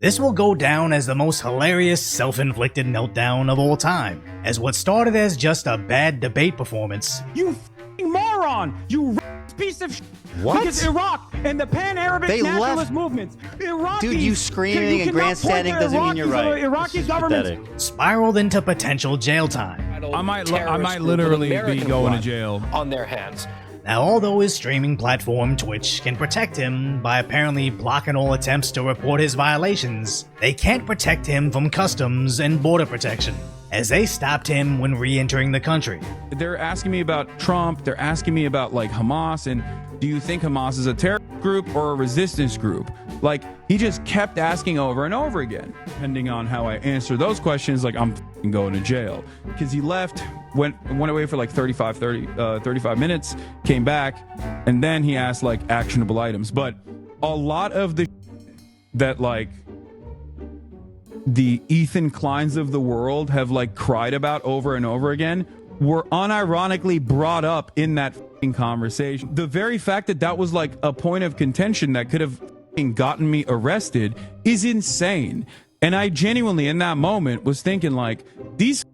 This will go down as the most hilarious self-inflicted meltdown of all time, as what started as just a bad debate performance. You f***ing moron! You piece of shit! What? Because Iraq and the Pan-Arabic nationalist movements, Iraqis, dude, you screaming and grandstanding doesn't mean you're right. Iraqi government spiraled into potential jail time. I might literally be going to jail on their hands. Now, although his streaming platform, Twitch, can protect him by apparently blocking all attempts to report his violations, they can't protect him from customs and border protection, as they stopped him when re-entering the country. They're asking me about Trump, they're asking me about like Hamas, and do you think Hamas is a terror group or a resistance group? Like, he just kept asking over and over again. Depending on how I answer those questions, like, I'm going to jail. Because he left, went away for like 35 minutes, came back, and then he asked like actionable items. But a lot of the that like the Ethan Kleins of the world have like cried about over and over again were unironically brought up in that conversation. The very fact that that was like a point of contention that could have gotten me arrested is insane. And I genuinely in that moment was thinking like, these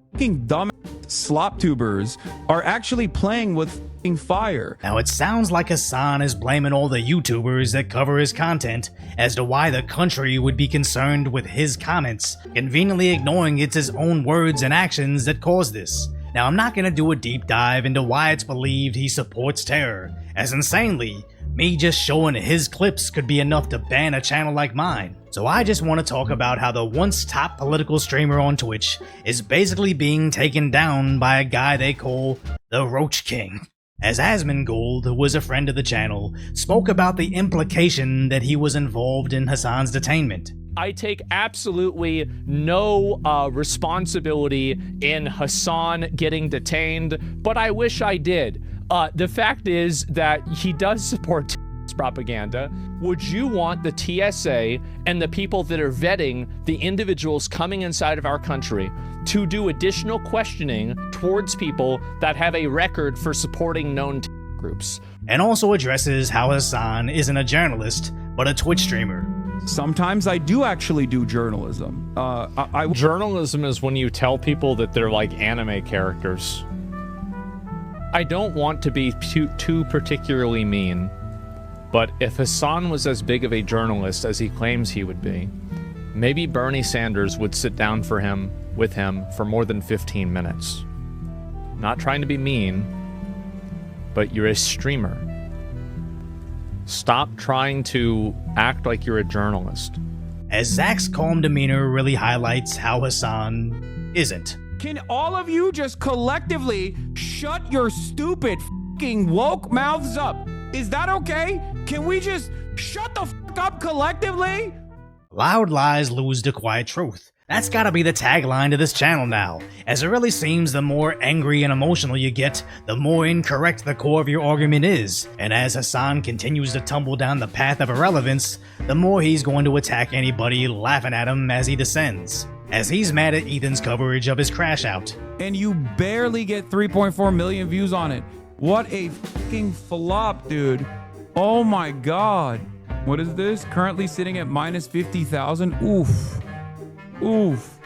dumb slop tubers are actually playing with fire. Now it sounds like Hasan is blaming all the YouTubers that cover his content as to why the country would be concerned with his comments, conveniently ignoring it's his own words and actions that caused this. Now, I'm not going to do a deep dive into why it's believed he supports terror, as insanely, me just showing his clips could be enough to ban a channel like mine. So I just want to talk about how the once top political streamer on Twitch is basically being taken down by a guy they call the Roach King. As Asmongold, who was a friend of the channel, spoke about the implication that he was involved in Hasan's detainment. I take absolutely no responsibility in Hasan getting detained, but I wish I did. The fact is that he does support propaganda. Would you want the TSA and the people that are vetting the individuals coming inside of our country to do additional questioning towards people that have a record for supporting known groups? And also addresses how Hasan isn't a journalist, but a Twitch streamer. Sometimes I do actually do journalism. Journalism is when you tell people that they're like anime characters. I don't want to be too particularly mean, but if Hasan was as big of a journalist as he claims he would be, maybe Bernie Sanders would sit down with him for more than 15 minutes. Not trying to be mean, but you're a streamer. Stop trying to act like you're a journalist. As Zack's calm demeanor really highlights how Hasan isn't. Can all of you just collectively shut your stupid fucking woke mouths up? Is that okay? Can we just shut the fuck up collectively? Loud lies lose to quiet truth. That's gotta be the tagline to this channel now, as it really seems the more angry and emotional you get, the more incorrect the core of your argument is, and as Hasan continues to tumble down the path of irrelevance, the more he's going to attack anybody laughing at him as he descends, as he's mad at Ethan's coverage of his crash out. And you barely get 3.4 million views on it. What a fucking flop, dude. Oh my god. What is this? Currently sitting at minus 50,000? Oof. Oof.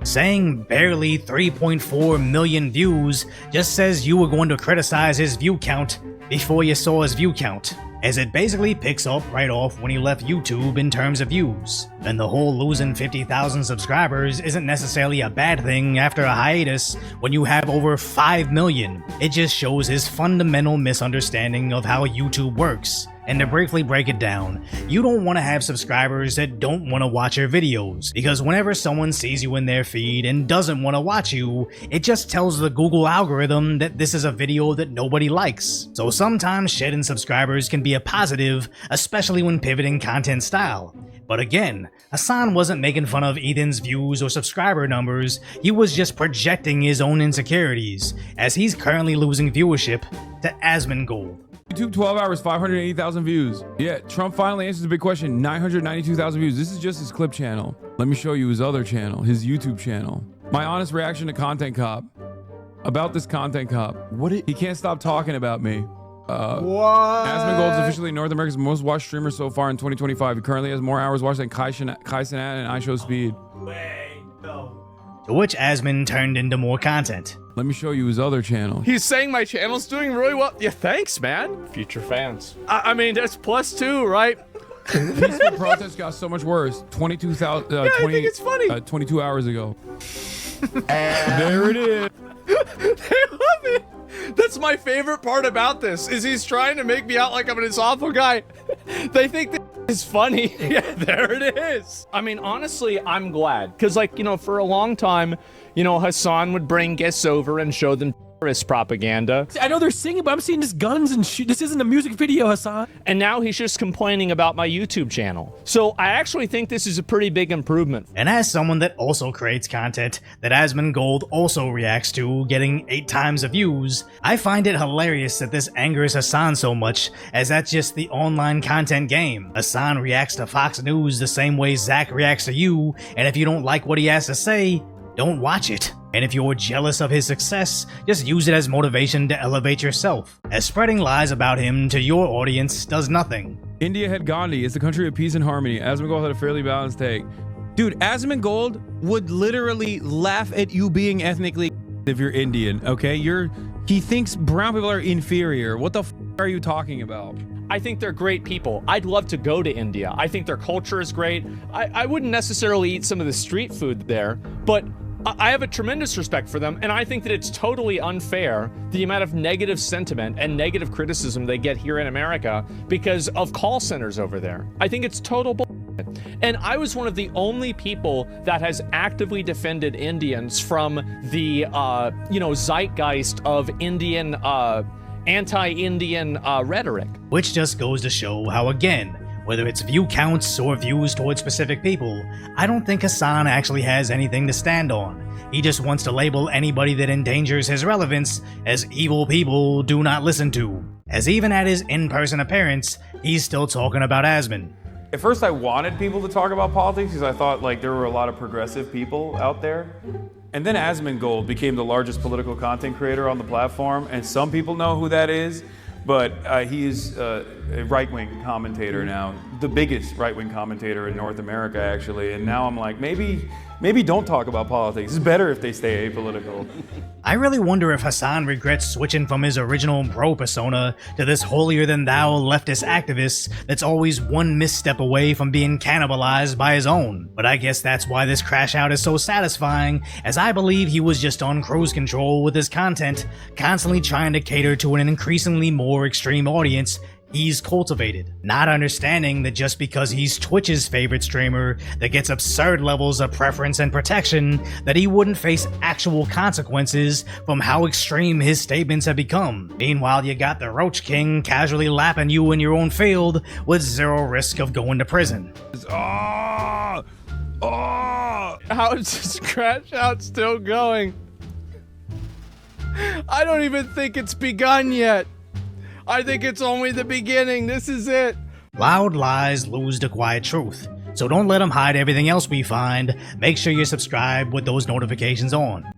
Saying barely 3.4 million views just says you were going to criticize his view count before you saw his view count, as it basically picks up right off when he left YouTube in terms of views. And the whole losing 50,000 subscribers isn't necessarily a bad thing after a hiatus when you have over 5 million. It just shows his fundamental misunderstanding of how YouTube works. And to briefly break it down, you don't want to have subscribers that don't want to watch your videos, because whenever someone sees you in their feed and doesn't want to watch you, it just tells the Google algorithm that this is a video that nobody likes. So sometimes shedding subscribers can be a positive, especially when pivoting content style. But again, Hasan wasn't making fun of Ethan's views or subscriber numbers, he was just projecting his own insecurities, as he's currently losing viewership to Asmongold. YouTube 12 hours, 580,000 views. Yeah, Trump finally answers the big question, 992,000 views. This is just his clip channel. Let me show you his other channel, his YouTube channel. My honest reaction to Content Cop. About this Content Cop. He can't stop talking about me. Asmongold is officially North America's most watched streamer so far in 2025. He currently has more hours watched than Kai Cenat and iShowSpeed. To which Asmon turned into more content. Let me show you his other channel. He's saying my channel's doing really well. Yeah, thanks, man. Future fans. I mean, that's +2, right? Peaceful protest got so much worse. 22,000. I think it's funny. 22 hours ago. There it is. They love it. That's my favorite part about this, is he's trying to make me out like I'm an awful guy. They think this is funny. Yeah, there it is. I mean, honestly, I'm glad. Because, like, you know, for a long time, you know, Hasan would bring guests over and show them terrorist propaganda. I know they're singing, but I'm seeing just guns and shit. This isn't a music video, Hasan. And now he's just complaining about my YouTube channel. So I actually think this is a pretty big improvement. And as someone that also creates content that Asmongold also reacts to, getting 8 times the views, I find it hilarious that this angers Hasan so much, as that's just the online content game. Hasan reacts to Fox News the same way Zack reacts to you, and if you don't like what he has to say, don't watch it. And if you're jealous of his success, just use it as motivation to elevate yourself, as spreading lies about him to your audience does nothing. India had Gandhi. It's the country of peace and harmony. Asmongold had a fairly balanced take. Dude, Asmongold would literally laugh at you being ethnically if you're Indian, okay? He thinks brown people are inferior. What the f are you talking about? I think they're great people. I'd love to go to India. I think their culture is great. I wouldn't necessarily eat some of the street food there, but I have a tremendous respect for them, and I think that it's totally unfair the amount of negative sentiment and negative criticism they get here in America because of call centers over there. I think it's total bullshit. And I was one of the only people that has actively defended Indians from the, zeitgeist of Indian, anti-Indian rhetoric. Which just goes to show how, again, whether it's view counts or views towards specific people, I don't think Hasan actually has anything to stand on. He just wants to label anybody that endangers his relevance as evil people do not listen to. As even at his in-person appearance, he's still talking about Asmon. At first I wanted people to talk about politics because I thought like there were a lot of progressive people out there. And then Asmongold became the largest political content creator on the platform, and some people know who that is. But he's a right-wing commentator now, the biggest right-wing commentator in North America, actually. And now I'm like, maybe don't talk about politics. It's better if they stay apolitical. I really wonder if Hasan regrets switching from his original bro persona to this holier-than-thou leftist activist that's always one misstep away from being cannibalized by his own. But I guess that's why this crash out is so satisfying, as I believe he was just on cruise control with his content, constantly trying to cater to an increasingly more extreme audience he's cultivated, not understanding that just because he's Twitch's favorite streamer that gets absurd levels of preference and protection, that he wouldn't face actual consequences from how extreme his statements have become. Meanwhile, you got the Roach King casually lapping you in your own field with zero risk of going to prison. How is this crash out still going? I don't even think it's begun yet. I think it's only the beginning. This is it. Loud lies lose to quiet truth, so don't let them hide everything else we find. Make sure you're subscribed with those notifications on.